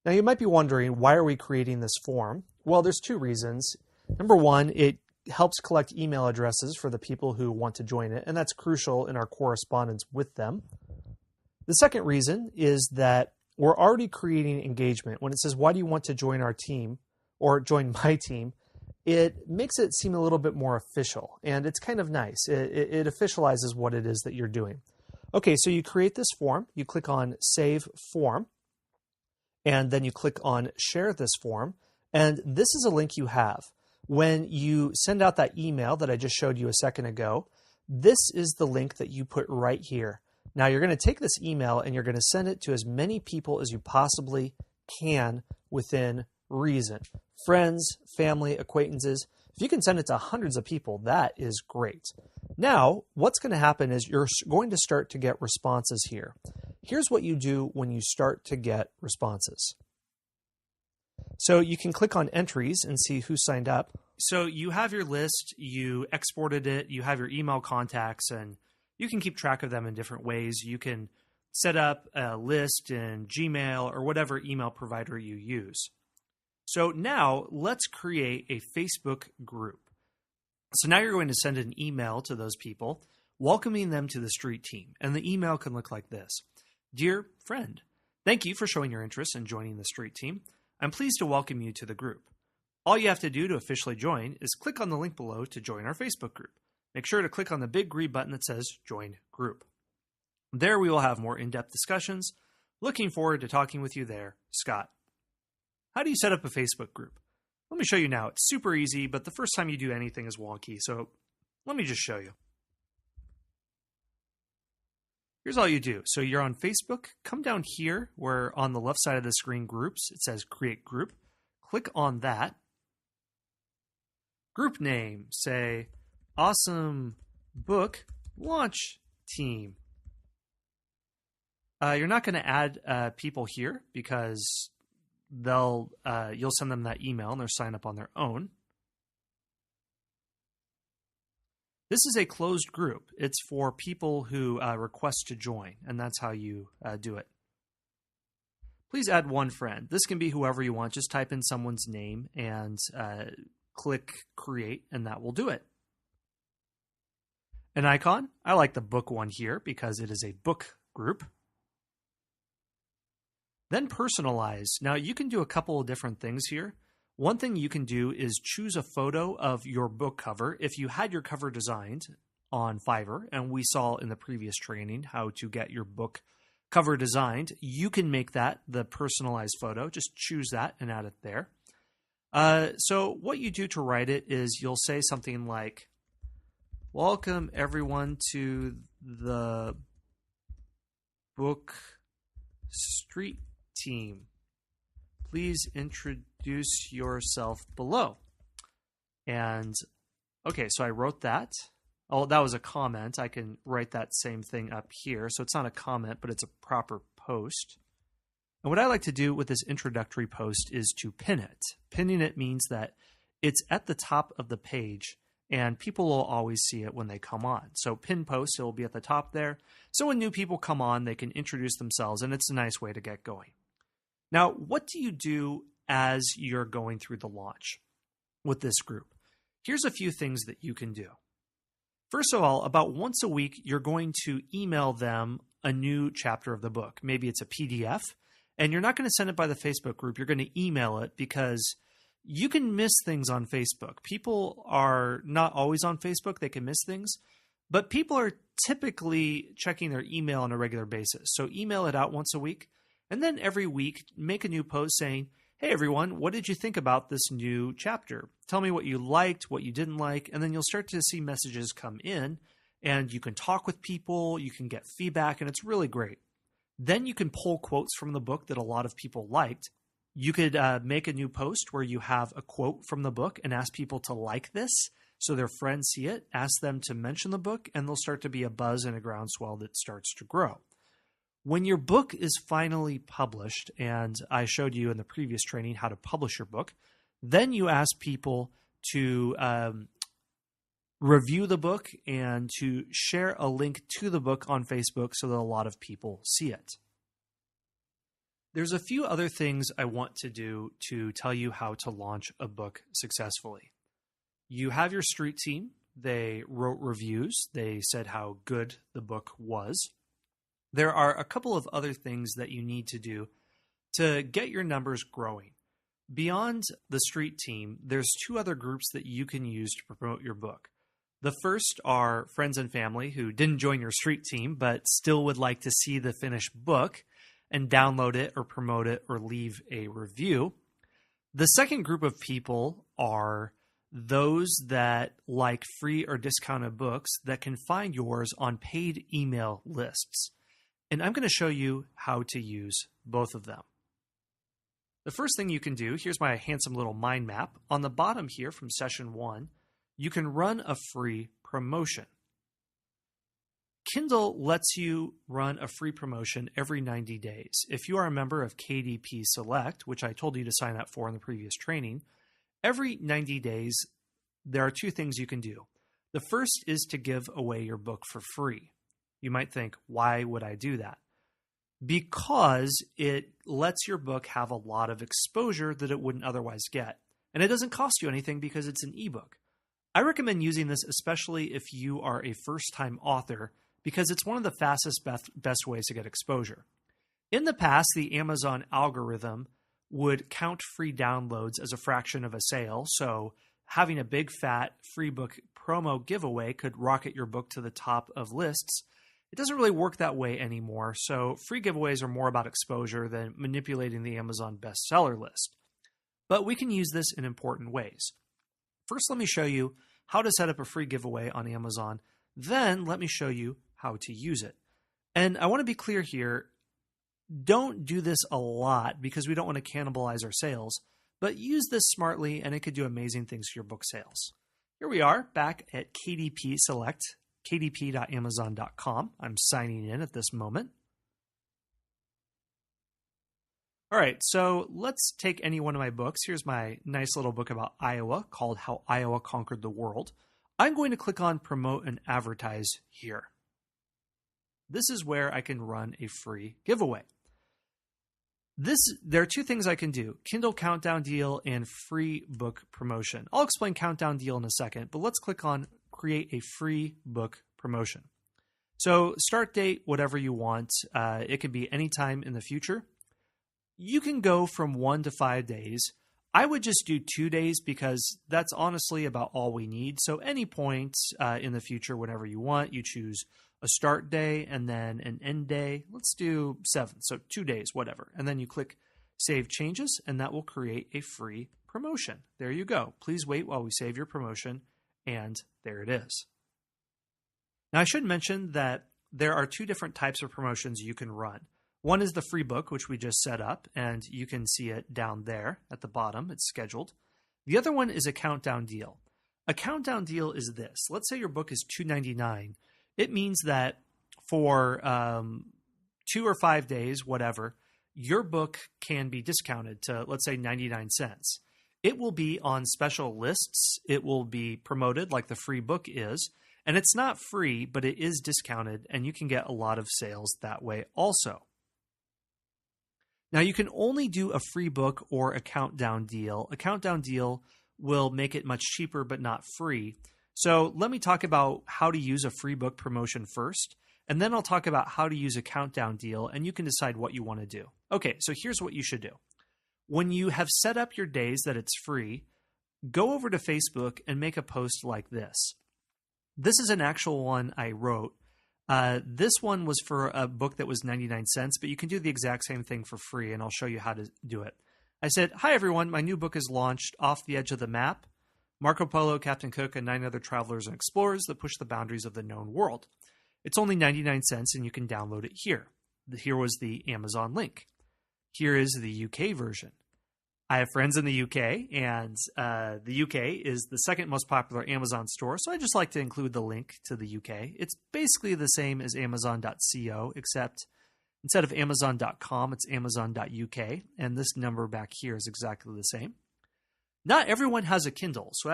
Now you might be wondering, why are we creating this form? Well, there's two reasons. Number one, it helps collect email addresses for the people who want to join it, and that's crucial in our correspondence with them. The second reason is that we're already creating engagement. When it says, why do you want to join our team or join my team, it makes it seem a little bit more official, and it's kind of nice. It officializes what it is that you're doing. Okay, so you create this form, you click on Save Form, and then you click on Share this form, and this is a link you have. When you send out that email that I just showed you a second ago, this is the link that you put right here. Now you're going to take this email and you're going to send it to as many people as you possibly can within reason. Friends, family, acquaintances. If you can send it to hundreds of people, that is great. Now, what's going to happen is you're going to start to get responses here. Here's what you do when you start to get responses. So you can click on entries and see who signed up. So you have your list, you exported it, you have your email contacts, and you can keep track of them in different ways. You can set up a list in Gmail or whatever email provider you use. So now let's create a Facebook group. So now you're going to send an email to those people, welcoming them to the street team. And the email can look like this. Dear friend, thank you for showing your interest in joining the street team. I'm pleased to welcome you to the group. All you have to do to officially join is click on the link below to join our Facebook group. Make sure to click on the big green button that says Join Group. There we will have more in-depth discussions. Looking forward to talking with you there, Scott. How do you set up a Facebook group? Let me show you now. It's super easy, but the first time you do anything is wonky, so let me just show you. Here's all you do. So you're on Facebook. Come down here where on the left side of the screen, Groups, it says Create Group. Click on that. Group name, say Awesome Book Launch Team. You're not going to add people here because you'll send them that email and they'll sign up on their own. This is a closed group. It's for people who request to join, and that's how you do it. Please add one friend. This can be whoever you want. Just type in someone's name and click create, and that will do it. An icon. I like the book one here because it is a book group. Then personalize. Now you can do a couple of different things here. One thing you can do is choose a photo of your book cover. If you had your cover designed on Fiverr, and we saw in the previous training how to get your book cover designed, you can make that the personalized photo. Just choose that and add it there. So what you do to write it is you'll say something like, "Welcome everyone to the book street team. Please introduce yourself below." And okay, so I wrote that. Oh, that was a comment. I can write that same thing up here. So it's not a comment, but it's a proper post. And what I like to do with this introductory post is to pin it. Pinning it means that it's at the top of the page and people will always see it when they come on. So pin post, it will be at the top there. So when new people come on, they can introduce themselves, and it's a nice way to get going. Now, what do you do as you're going through the launch with this group? Here's a few things that you can do. First of all, about once a week, you're going to email them a new chapter of the book. Maybe it's a PDF, and you're not going to send it by the Facebook group. You're going to email it because you can miss things on Facebook. People are not always on Facebook. They can miss things, but people are typically checking their email on a regular basis. So email it out once a week, and then every week, make a new post saying, "Hey everyone, what did you think about this new chapter? Tell me what you liked, what you didn't like," and then you'll start to see messages come in, and you can talk with people, you can get feedback, and it's really great. Then you can pull quotes from the book that a lot of people liked. You could make a new post where you have a quote from the book and ask people to like this so their friends see it, ask them to mention the book, and there'll start to be a buzz and a groundswell that starts to grow. When your book is finally published, and I showed you in the previous training how to publish your book, then you ask people to review the book and to share a link to the book on Facebook so that a lot of people see it. There's a few other things I want to do to tell you how to launch a book successfully. You have your street team. They wrote reviews. They said how good the book was. There are a couple of other things that you need to do to get your numbers growing. Beyond the street team, there's two other groups that you can use to promote your book. The first are friends and family who didn't join your street team but still would like to see the finished book and download it or promote it or leave a review. The second group of people are those that like free or discounted books that can find yours on paid email lists. And I'm going to show you how to use both of them. The first thing you can do, here's my handsome little mind map. On the bottom here from session 1, you can run a free promotion. Kindle lets you run a free promotion every 90 days. If you are a member of KDP Select, which I told you to sign up for in the previous training, every 90 days, there are two things you can do. The first is to give away your book for free. You might think, why would I do that? Because it lets your book have a lot of exposure that it wouldn't otherwise get. And it doesn't cost you anything because it's an ebook. I recommend using this especially if you are a first-time author because it's one of the fastest, best ways to get exposure. In the past, the Amazon algorithm would count free downloads as a fraction of a sale, so having a big fat free book promo giveaway could rocket your book to the top of lists. It doesn't really work that way anymore, so free giveaways are more about exposure than manipulating the Amazon bestseller list. But we can use this in important ways. First, let me show you how to set up a free giveaway on Amazon. Then let me show you how to use it. And I want to be clear here, don't do this a lot because we don't want to cannibalize our sales, but use this smartly and it could do amazing things for your book sales. Here we are back at KDP Select, kdp.amazon.com. I'm signing in at this moment. All right, so let's take any one of my books. Here's my nice little book about Iowa called How Iowa Conquered the World. I'm going to click on Promote and Advertise here. This is where I can run a free giveaway. There are two things I can do: Kindle Countdown Deal and free book promotion. I'll explain Countdown Deal in a second, but let's click on Create a Free Book Promotion. So start date, whatever you want. It could be any time in the future. You can go from 1 to 5 days. I would just do 2 days because that's honestly about all we need. So any point in the future, whenever you want, you choose a start day and then an end day. Let's do 7, so 2 days, whatever. And then you click Save Changes, and that will create a free promotion. There you go. Please wait while we save your promotion, and there it is. Now, I should mention that there are 2 different types of promotions you can run. One is the free book, which we just set up, and you can see it down there at the bottom. It's scheduled. The other one is a countdown deal. A countdown deal is this. Let's say your book is $2.99. It means that for 2 or 5 days, whatever, your book can be discounted to, let's say, 99 cents. It will be on special lists. It will be promoted like the free book is. And it's not free, but it is discounted, and you can get a lot of sales that way also. Now, you can only do a free book or a countdown deal. A countdown deal will make it much cheaper, but not free. So let me talk about how to use a free book promotion first, and then I'll talk about how to use a countdown deal, and you can decide what you want to do. Okay, so here's what you should do. When you have set up your days that it's free, go over to Facebook and make a post like this. This is an actual one I wrote. This one was for a book that was 99 cents, but you can do the exact same thing for free, and I'll show you how to do it. I said, "Hi everyone, my new book is launched, Off the Edge of the Map, Marco Polo, Captain Cook, and 9 other travelers and explorers that push the boundaries of the known world. It's only 99 cents, and you can download it here." Here was the Amazon link. Here is the UK version. I have friends in the UK, and the UK is the second most popular Amazon store, so I just like to include the link to the UK. It's basically the same as Amazon.co, except instead of Amazon.com, it's Amazon.uk, and this number back here is exactly the same. Not everyone has a Kindle, so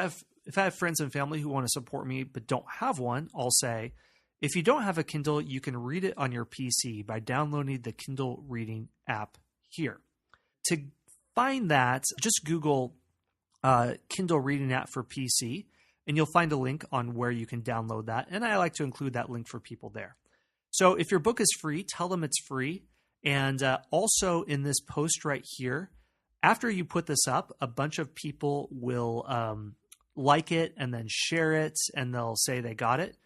if I have friends and family who want to support me but don't have one, I'll say, if you don't have a Kindle, you can read it on your PC by downloading the Kindle Reading app here. To find that, just Google Kindle Reading app for PC, and you'll find a link on where you can download that, and I like to include that link for people there. So if your book is free, tell them it's free, and also in this post right here, after you put this up, a bunch of people will like it and then share it, and they'll say they got it.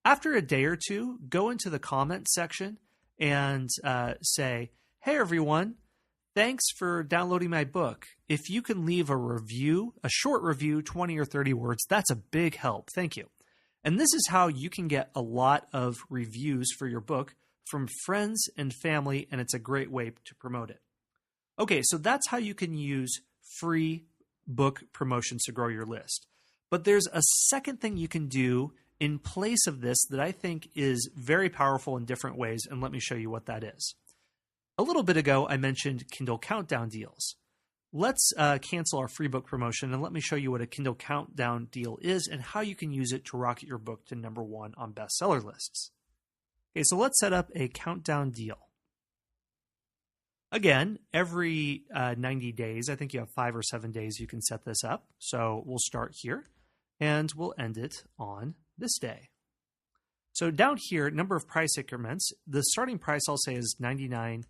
After a day or two, go into the comment section and say, "Hey everyone, thanks for downloading my book. If you can leave a review, a short review, 20 or 30 words, that's a big help. Thank you." And this is how you can get a lot of reviews for your book from friends and family, and it's a great way to promote it. Okay, so that's how you can use free book promotions to grow your list. But there's a second thing you can do in place of this that I think is very powerful in different ways, and let me show you what that is. A little bit ago, I mentioned Kindle Countdown deals. Let's cancel our free book promotion, and let me show you what a Kindle Countdown deal is and how you can use it to rocket your book to #1 on bestseller lists. Okay, so let's set up a countdown deal. Again, every 90 days, I think you have 5 or 7 days you can set this up. So we'll start here, and we'll end it on this day. So down here, number of price increments, the starting price I'll say is 99.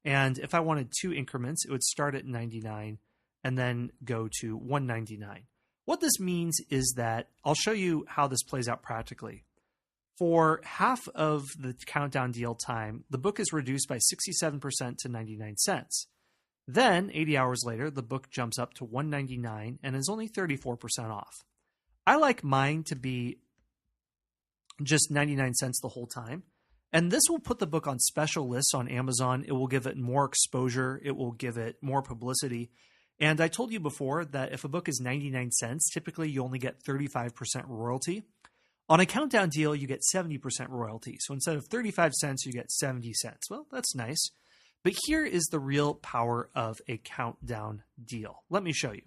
And if I wanted 2 increments, it would start at 99 and then go to 199. What this means is that I'll show you how this plays out practically. For half of the countdown deal time, the book is reduced by 67% to 99 cents. Then, 80 hours later, the book jumps up to 199 and is only 34% off. I like mine to be just 99 cents the whole time. And this will put the book on special lists on Amazon. It will give it more exposure. It will give it more publicity. And I told you before that if a book is 99 cents, typically you only get 35% royalty. On a countdown deal, you get 70% royalty. So instead of 35 cents, you get 70 cents. Well, that's nice. But here is the real power of a countdown deal. Let me show you.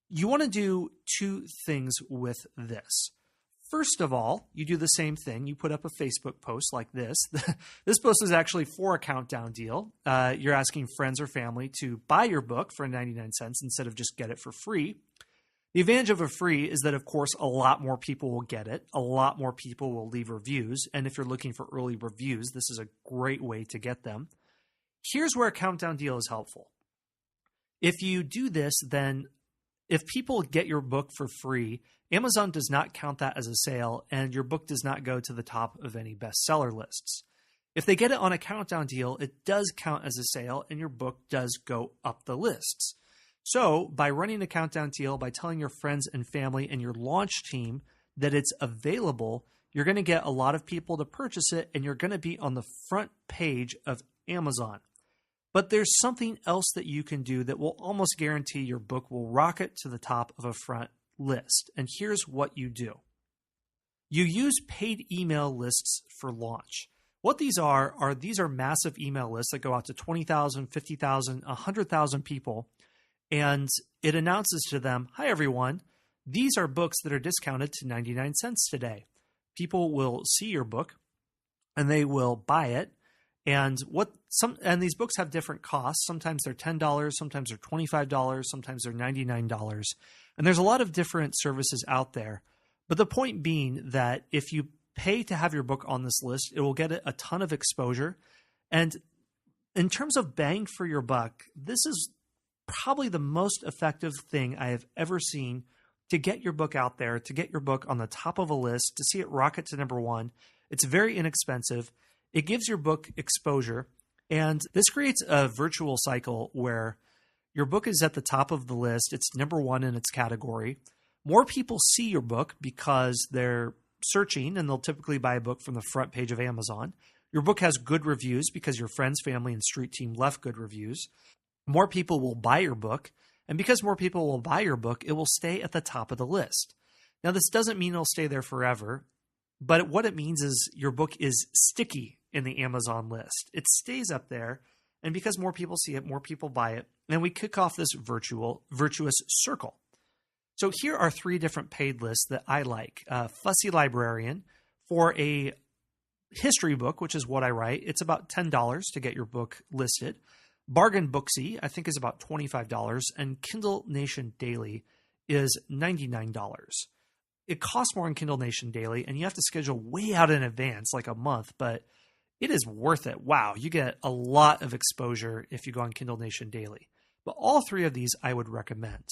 You want to do two things with this. First of all, you do the same thing. You put up a Facebook post like this. This post is actually for a countdown deal. You're asking friends or family to buy your book for 99 cents instead of just get it for free. The advantage of a free is that, of course, a lot more people will get it. A lot more people will leave reviews. And if you're looking for early reviews, this is a great way to get them. Here's where a countdown deal is helpful. If you do this, then if people get your book for free, Amazon does not count that as a sale, and your book does not go to the top of any bestseller lists. If they get it on a countdown deal, it does count as a sale, and your book does go up the lists. So by running a countdown deal, by telling your friends and family and your launch team that it's available, you're going to get a lot of people to purchase it, and you're going to be on the front page of Amazon. But there's something else that you can do that will almost guarantee your book will rocket to the top of a front list. And here's what you do. You use paid email lists for launch. What these are massive email lists that go out to 20,000, 50,000, 100,000 people. And it announces to them, hi, everyone, these are books that are discounted to 99 cents today. People will see your book and they will buy it. And these books have different costs. Sometimes they're $10, sometimes they're $25, sometimes they're $99. And there's a lot of different services out there. But the point being that if you pay to have your book on this list, it will get a ton of exposure. And in terms of bang for your buck, this is probably the most effective thing I have ever seen to get your book out there, to get your book on the top of a list, to see it rocket to number one. It's very inexpensive. It gives your book exposure, and this creates a virtual cycle where your book is at the top of the list. It's number one in its category. More people see your book because they're searching, and they'll typically buy a book from the front page of Amazon. Your book has good reviews because your friends, family, and street team left good reviews. More people will buy your book, and because more people will buy your book, it will stay at the top of the list. Now, this doesn't mean it'll stay there forever, but what it means is your book is sticky in the Amazon list. It stays up there, and because more people see it, more people buy it, and we kick off this virtuous circle. So here are three different paid lists that I like. Fussy Librarian, for a history book, which is what I write, it's about $10 to get your book listed. Bargain Booksy, I think, is about $25, and Kindle Nation Daily is $99. It costs more in Kindle Nation Daily, and you have to schedule way out in advance, like a month, but it is worth it. Wow, you get a lot of exposure if you go on Kindle Nation Daily. But all three of these I would recommend.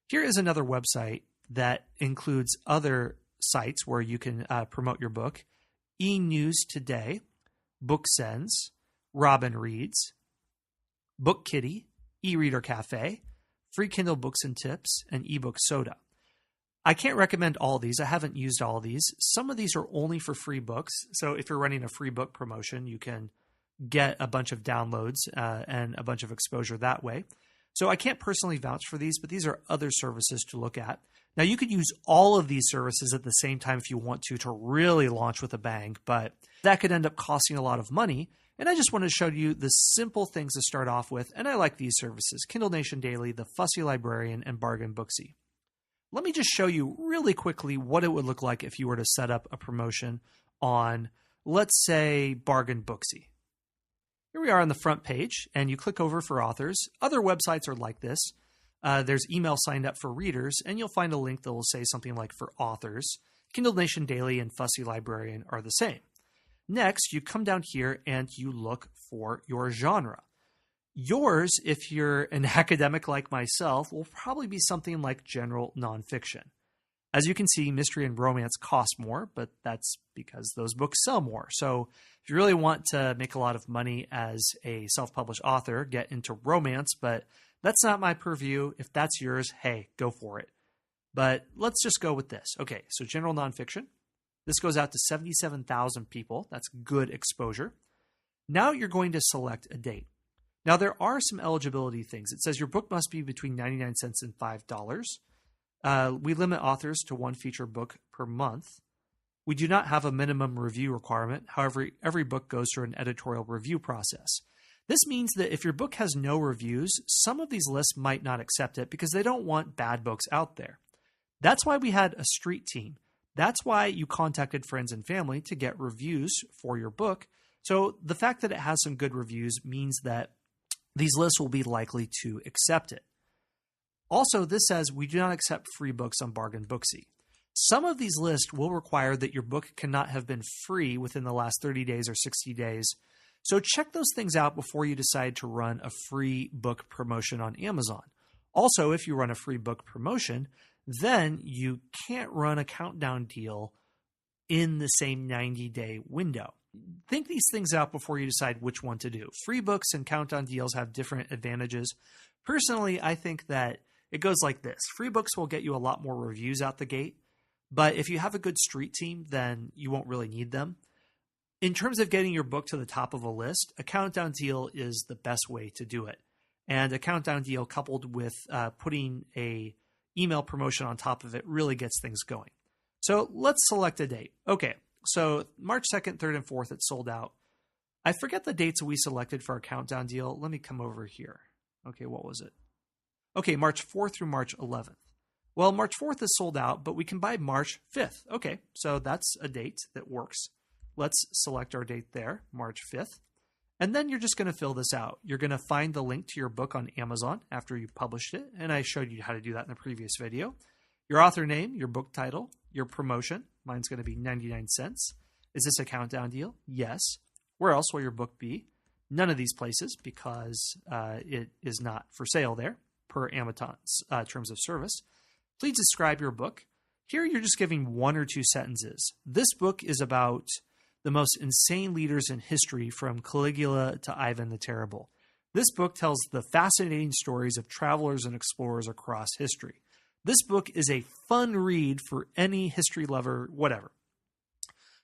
Here is another website that includes other sites where you can promote your book. eNews Today, BookSense, Robin Reads, Book Kitty, eReader Cafe, Free Kindle Books and Tips, and eBook Soda. I can't recommend all of these. I haven't used all of these. Some of these are only for free books. So if you're running a free book promotion, you can get a bunch of downloads and a bunch of exposure that way. So I can't personally vouch for these, but these are other services to look at. Now, you could use all of these services at the same time if you want to really launch with a bang, but that could end up costing a lot of money. And I just want to show you the simple things to start off with. And I like these services: Kindle Nation Daily, the Fussy Librarian, and Bargain Booksy. Let me just show you really quickly what it would look like if you were to set up a promotion on, let's say, Bargain Booksy. Here we are on the front page, and you click over for authors. Other websites are like this. There's email signed up for readers, and you'll find a link that will say something like for authors. Kindle Nation Daily and Fussy Librarian are the same. Next, you come down here and you look for your genre. Yours, if you're an academic like myself, will probably be something like general nonfiction. As you can see, mystery and romance cost more, but that's because those books sell more. So if you really want to make a lot of money as a self-published author, get into romance, but that's not my purview. If that's yours, hey, go for it. But let's just go with this. Okay, so general nonfiction. This goes out to 77,000 people. That's good exposure. Now you're going to select a date. Now, there are some eligibility things. It says your book must be between 99 cents and $5. We limit authors to one feature book per month. We do not have a minimum review requirement. However, every book goes through an editorial review process. This means that if your book has no reviews, some of these lists might not accept it because they don't want bad books out there. That's why we had a street team. That's why you contacted friends and family to get reviews for your book. So the fact that it has some good reviews means that these lists will be likely to accept it. Also, this says we do not accept free books on Bargain Booksy. Some of these lists will require that your book cannot have been free within the last 30 days or 60 days. So check those things out before you decide to run a free book promotion on Amazon. Also, if you run a free book promotion, then you can't run a countdown deal in the same 90-day window. Think these things out before you decide which one to do. Free books and countdown deals have different advantages. Personally, I think that it goes like this. Free books will get you a lot more reviews out the gate, but if you have a good street team, then you won't really need them. In terms of getting your book to the top of a list, a countdown deal is the best way to do it. And a countdown deal coupled with putting a email promotion on top of it really gets things going. So let's select a date. Okay, so March 2nd, 3rd, and 4th, it's sold out. I forget the dates we selected for our countdown deal. Let me come over here. Okay, what was it? Okay, March 4th through March 11th. Well, March 4th is sold out, but we can buy March 5th. Okay, so that's a date that works. Let's select our date there, March 5th. And then you're just going to fill this out. You're going to find the link to your book on Amazon after you published it. And I showed you how to do that in the previous video. Your author name, your book title, your promotion. Mine's going to be 99 cents. Is this a countdown deal? Yes. Where else will your book be? None of these places because it is not for sale there per Amazon's terms of service. Please describe your book. Here you're just giving 1 or 2 sentences. This book is about the most insane leaders in history from Caligula to Ivan the Terrible. This book tells the fascinating stories of travelers and explorers across history. This book is a fun read for any history lover, whatever.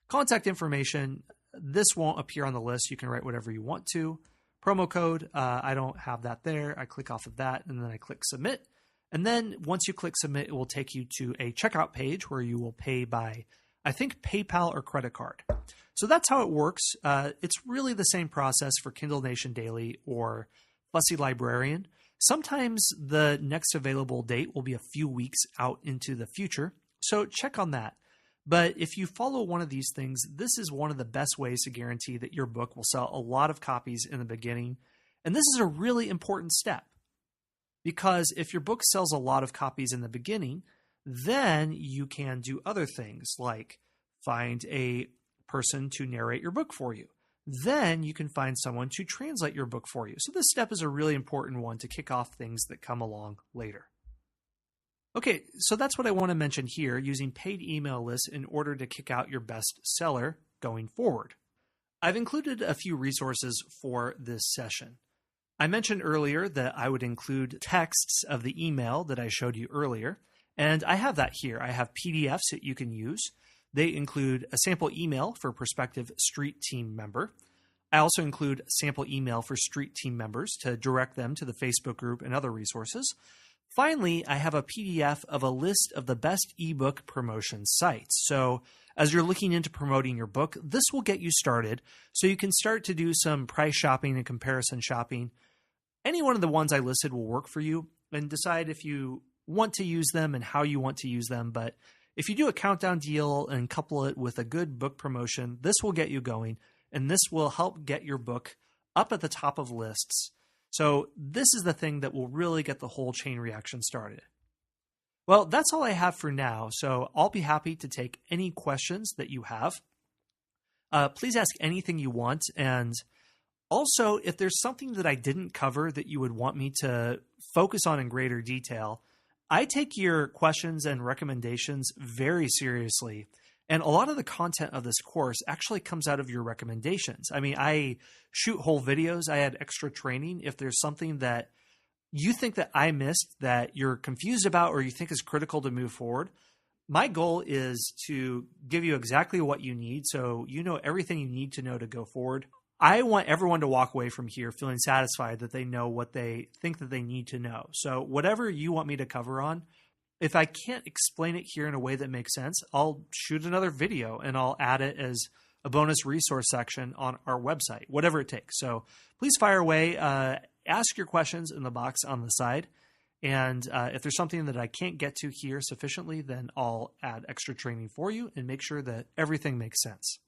Contact information. This won't appear on the list. You can write whatever you want to. Promo code. I don't have that there. I click off of that and then I click submit. And then once you click submit, it will take you to a checkout page where you will pay by, I think, PayPal or credit card. So that's how it works. It's really the same process for Kindle Nation Daily or Fussy Librarian. Sometimes the next available date will be a few weeks out into the future, so check on that. But if you follow one of these things, this is one of the best ways to guarantee that your book will sell a lot of copies in the beginning. And this is a really important step because if your book sells a lot of copies in the beginning, then you can do other things like find a person to narrate your book for you. Then you can find someone to translate your book for you. So this step is a really important one to kick off things that come along later. Okay, so that's what I want to mention here, using paid email lists in order to kick out your best seller going forward. I've included a few resources for this session. I mentioned earlier that I would include texts of the email that I showed you earlier, and I have that here. I have PDFs that you can use. They include a sample email for prospective street team member. I also include a sample email for street team members to direct them to the Facebook group and other resources. Finally, I have a PDF of a list of the best ebook promotion sites. So as you're looking into promoting your book, this will get you started so you can start to do some price shopping and comparison shopping. Any one of the ones I listed will work for you, and decide if you want to use them and how you want to use them. But if you do a countdown deal and couple it with a good book promotion, this will get you going, and this will help get your book up at the top of lists. So this is the thing that will really get the whole chain reaction started. Well, that's all I have for now, so I'll be happy to take any questions that you have. Please ask anything you want, and also, if there's something that I didn't cover that you would want me to focus on in greater detail, I take your questions and recommendations very seriously. And a lot of the content of this course actually comes out of your recommendations. I mean, I shoot whole videos. I add extra training. If there's something that you think that I missed that you're confused about or you think is critical to move forward, my goal is to give you exactly what you need so you know everything you need to know to go forward. I want everyone to walk away from here feeling satisfied that they know what they think that they need to know. So whatever you want me to cover on, if I can't explain it here in a way that makes sense, I'll shoot another video and I'll add it as a bonus resource section on our website, whatever it takes. So please fire away, ask your questions in the box on the side. And if there's something that I can't get to here sufficiently, then I'll add extra training for you and make sure that everything makes sense.